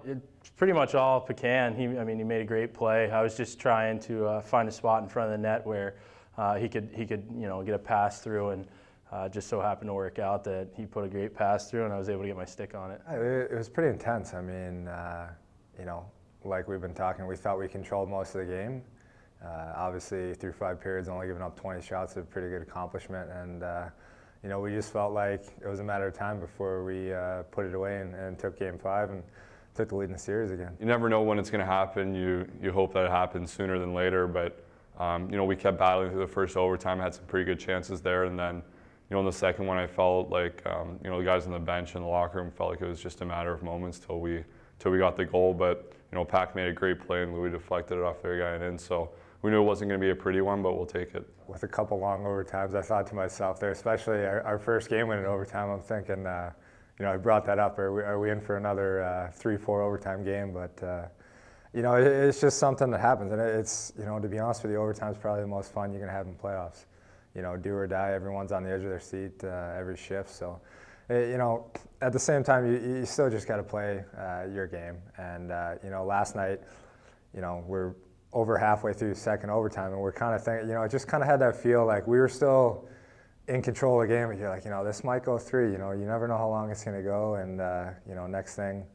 It's pretty much all Pecan. He made a great play. I was just trying to find a spot in front of the net where he could get a pass through, and just so happened to work out that he put a great pass through, and I was able to get my stick on it. It was pretty intense. I mean, like we've been talking, we thought we controlled most of the game. Obviously, through 5 periods, only giving up 20 shots is a pretty good accomplishment, and we just felt like it was a matter of time before we put it away and took Game 5 and took the lead in the series again. You never know when it's going to happen. You hope that it happens sooner than later, but we kept battling through the first overtime, had some pretty good chances there, and then in the second one I felt like the guys on the bench and the locker room felt like it was just a matter of moments till we got the goal, but Pac made a great play and Louis deflected it off their guy and in, so we knew it wasn't going to be a pretty one, but we'll take it. With a couple long overtimes, I thought to myself there, especially our first game in overtime, I'm thinking, I brought that up, are we in for another 3-4 overtime game? But, it's just something that happens. And it's, to be honest with you, overtime's probably the most fun you're going to have in playoffs. Do or die, everyone's on the edge of their seat every shift. So, at the same time, you still just got to play your game. And, last night, we're over halfway through second overtime, and we're kind of thinking, it just kind of had that feel like we were still in control of the game. And you're like, this might go 3. You never know how long it's going to go. And, next thing,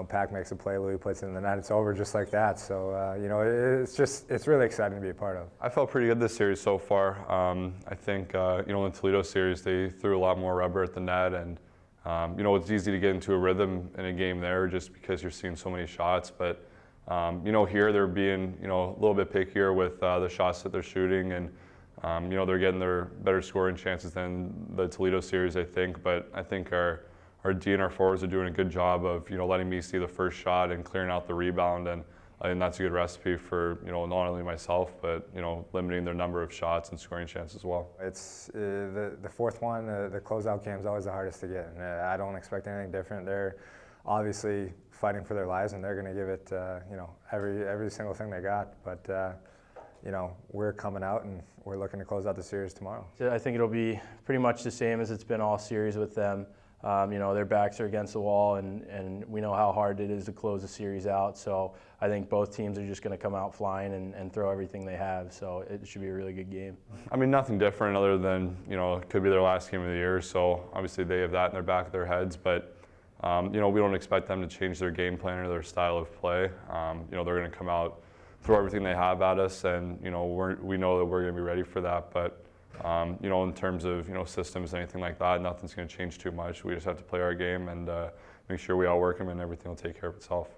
Pac makes a play, Louis puts it in the net, it's over just like that. So, it's really exciting to be a part of. I felt pretty good this series so far. I think, in the Toledo series, they threw a lot more rubber at the net, and, it's easy to get into a rhythm in a game there just because you're seeing so many shots. But, here they're being, a little bit pickier with the shots that they're shooting, and, they're getting their better scoring chances than the Toledo series, I think. But I think our D and our forwards are doing a good job of, letting me see the first shot and clearing out the rebound, and that's a good recipe for, not only myself, but, limiting their number of shots and scoring chances as well. It's the fourth one, the closeout game is always the hardest to get, and I don't expect anything different. They're obviously fighting for their lives, and they're going to give it, every single thing they got. But, we're coming out, and we're looking to close out the series tomorrow. I think it'll be pretty much the same as it's been all series with them. Their backs are against the wall, and we know how hard it is to close a series out. So I think both teams are just going to come out flying and throw everything they have. So it should be a really good game. Nothing different other than, it could be their last game of the year. So obviously they have that in their back of their heads. But, we don't expect them to change their game plan or their style of play. They're going to come out, throw everything they have at us, and, we know that we're going to be ready for that. But, in terms of, systems and anything like that, nothing's going to change too much. We just have to play our game and make sure we outwork them, and everything will take care of itself.